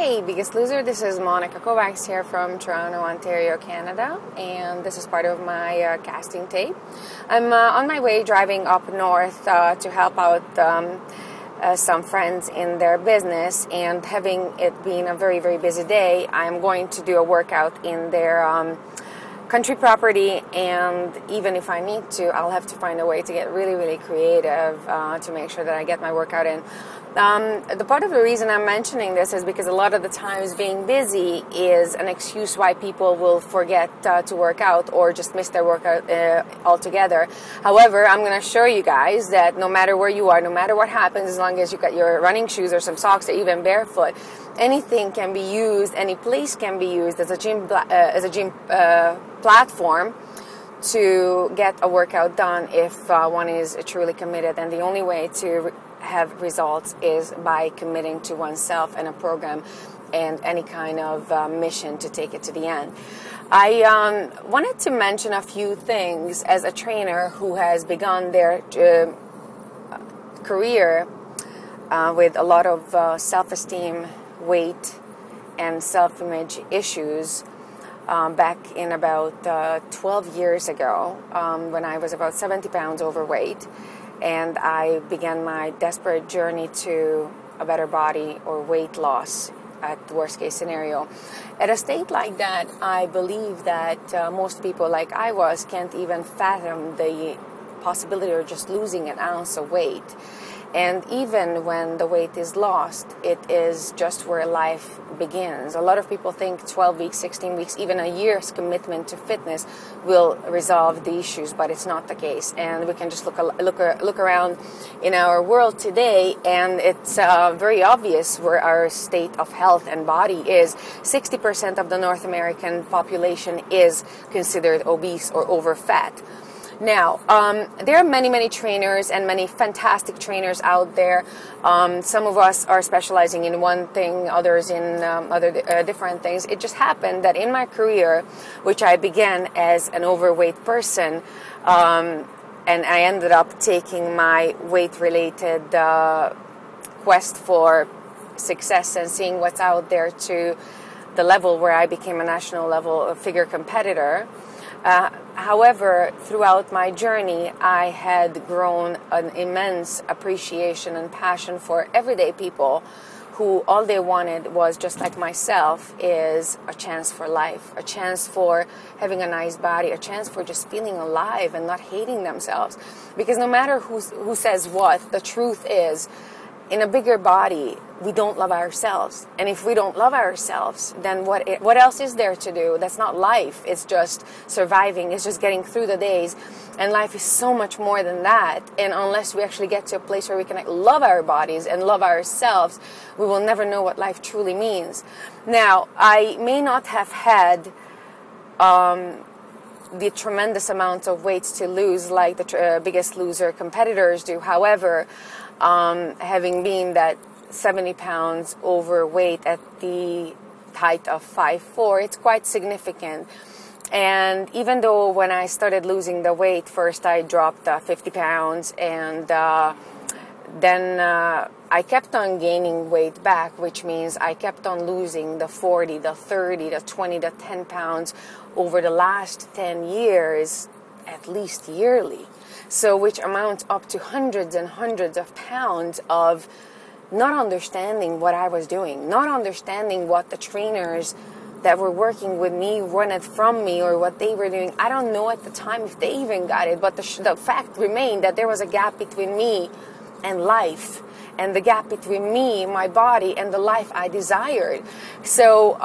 Hey, Biggest Loser, this is Monica Kovacs here from Toronto, Ontario, Canada, and this is part of my casting tape. I'm on my way driving up north to help out some friends in their business, and having it being a very, very busy day, I'm going to do a workout in their country property, and even if I need to, I'll have to find a way to get really, really creative to make sure that I get my workout in. The part of the reason I'm mentioning this is because a lot of the times being busy is an excuse why people will forget to work out or just miss their workout altogether. However, I'm going to show you guys that no matter where you are, no matter what happens, as long as you got your running shoes or some socks or even barefoot, anything can be used, any place can be used as a gym platform to get a workout done if one is truly committed. And the only way to have results is by committing to oneself and a program and any kind of mission to take it to the end. I wanted to mention a few things as a trainer who has begun their career with a lot of self-esteem, weight, and self-image issues. Back in about 12 years ago, when I was about 70 pounds overweight, and I began my desperate journey to a better body or weight loss at the worst case scenario. At a state like that, I believe that most people, like I was, can't even fathom the possibility of just losing an ounce of weight. And even when the weight is lost, it is just where life begins. A lot of people think 12 weeks, 16 weeks, even a year's commitment to fitness will resolve the issues, but it's not the case. And we can just look around in our world today, and it's very obvious where our state of health and body is. 60% of the North American population is considered obese or over-fat. Now, there are many, many trainers and many fantastic trainers out there. Some of us are specializing in one thing, others in other different things. It just happened that in my career, which I began as an overweight person, and I ended up taking my weight-related quest for success and seeing what's out there to the level where I became a national level figure competitor. However, throughout my journey, I had grown an immense appreciation and passion for everyday people who all they wanted was, just like myself, is a chance for life, a chance for having a nice body, a chance for just feeling alive and not hating themselves. Because no matter who says what, the truth is, in a bigger body, we don't love ourselves. And if we don't love ourselves, then what else is there to do? That's not life. It's just surviving. It's just getting through the days. And life is so much more than that. And unless we actually get to a place where we can love our bodies and love ourselves, we will never know what life truly means. Now, I may not have had the tremendous amount of weight to lose like the Biggest Loser competitors do. However, having been that 70 pounds overweight at the height of 5'4", it's quite significant. And even though when I started losing the weight, first I dropped 50 pounds, and then I kept on gaining weight back, which means I kept on losing the 40, the 30, the 20, the 10 pounds over the last 10 years, at least yearly. So which amounts up to hundreds and hundreds of pounds of not understanding what I was doing, not understanding what the trainers that were working with me wanted from me or what they were doing. I don't know at the time if they even got it, but the fact remained that there was a gap between me and life, and the gap between me, my body, and the life I desired. So,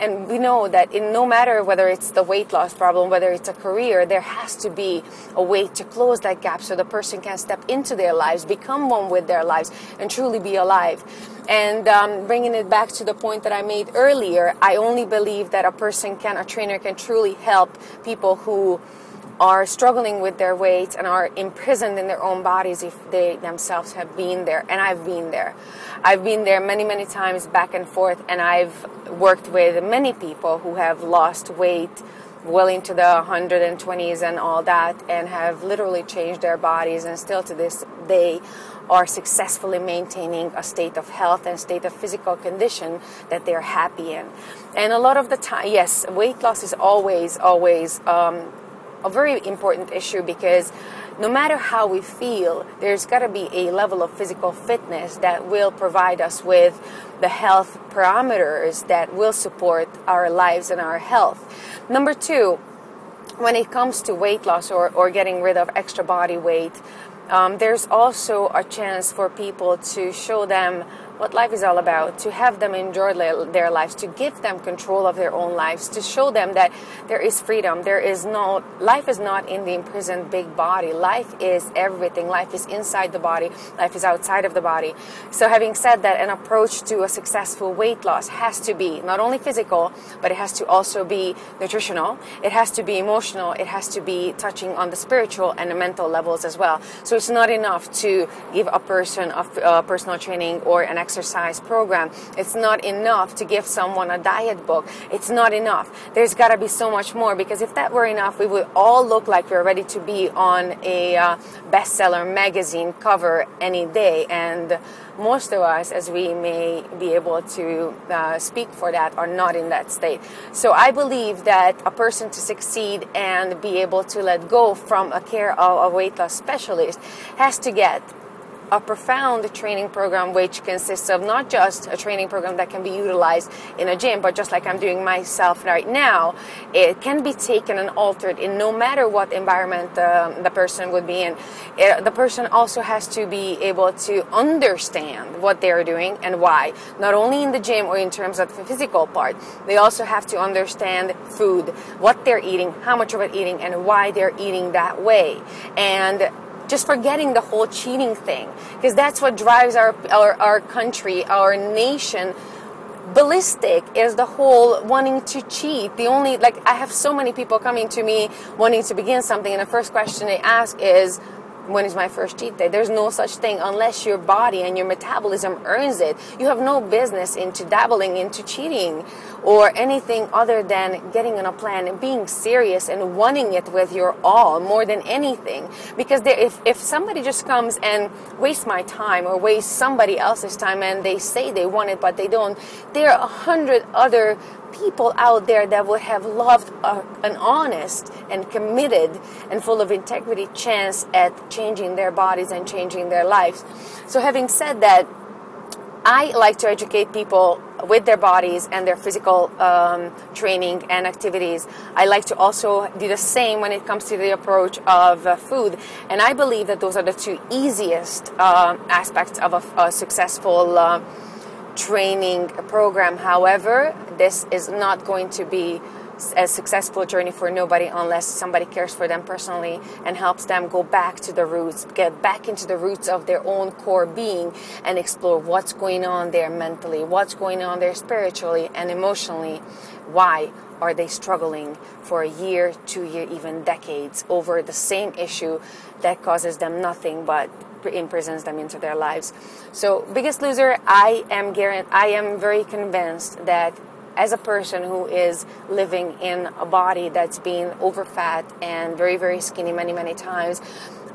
and we know that no matter whether it's the weight loss problem, whether it's a career, there has to be a way to close that gap so the person can step into their lives, become one with their lives, and truly be alive. And bringing it back to the point that I made earlier, I only believe that a trainer can truly help people who are struggling with their weight and are imprisoned in their own bodies if they themselves have been there. And I've been there. I've been there many, many times back and forth, and I've worked with many people who have lost weight well into the 120s and all that, and have literally changed their bodies, and still to this day are successfully maintaining a state of health and state of physical condition that they're happy in. And a lot of the time, yes, weight loss is always a very important issue, because no matter how we feel, there's got to be a level of physical fitness that will provide us with the health parameters that will support our lives and our health. Number two, when it comes to weight loss or getting rid of extra body weight, there's also a chance for people to show them what life is all about, to have them enjoy their lives, to give them control of their own lives, to show them that there is freedom. Life is not in the imprisoned big body. Life is everything. Life is inside the body. Life is outside of the body. So having said that, an approach to a successful weight loss has to be not only physical, but it has to also be nutritional. It has to be emotional. It has to be touching on the spiritual and the mental levels as well. So it's not enough to give a person a personal training or an exercise program. It's not enough to give someone a diet book. It's not enough. There's got to be so much more, because if that were enough, we would all look like we're ready to be on a bestseller magazine cover any day. And most of us, as we may be able to speak for that, are not in that state. So I believe that a person to succeed and be able to let go from a care of a weight loss specialist has to get a profound training program, which consists of not just a training program that can be utilized in a gym, but just like I'm doing myself right now, it can be taken and altered in no matter what environment the person would be in. The person also has to be able to understand what they're doing and why, not only in the gym or in terms of the physical part. They also have to understand food, what they're eating, how much of it eating, and why they're eating that way. And just forgetting the whole cheating thing, because that's what drives our country, our nation ballistic, is the whole wanting to cheat. I have so many people coming to me wanting to begin something, and the first question they ask is, when is my first cheat day? There's no such thing unless your body and your metabolism earns it. You have no business into dabbling into cheating or anything other than getting on a plan and being serious and wanting it with your all more than anything. Because if somebody just comes and wastes my time or wastes somebody else's time and they say they want it but they don't, there are 100 other people out there that would have loved an honest and committed and full of integrity chance at changing their bodies and changing their lives. So having said that, I like to educate people with their bodies and their physical training and activities. I like to also do the same when it comes to the approach of food. And I believe that those are the two easiest aspects of a successful training program. However, this is not going to be a successful journey for nobody unless somebody cares for them personally and helps them go back to the roots, get back into the roots of their own core being and explore what's going on there mentally, what's going on there spiritually and emotionally. Why are they struggling for a year, 2 years, even decades over the same issue that causes them nothing but imprisons them into their lives? So, Biggest Loser, I am very convinced that as a person who is living in a body that's been overfat and very, very skinny many times,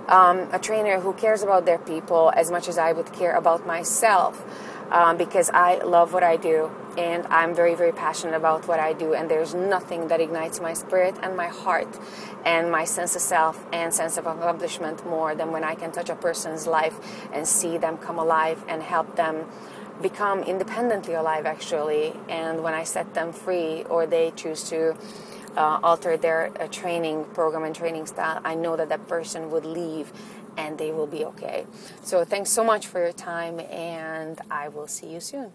a trainer who cares about their people as much as I would care about myself, because I love what I do and I'm very, very passionate about what I do, and there's nothing that ignites my spirit and my heart and my sense of self and sense of accomplishment more than when I can touch a person's life and see them come alive and help them become independently alive, actually. And when I set them free or they choose to alter their training program and training style, I know that that person would leave and they will be okay. So thanks so much for your time, and I will see you soon.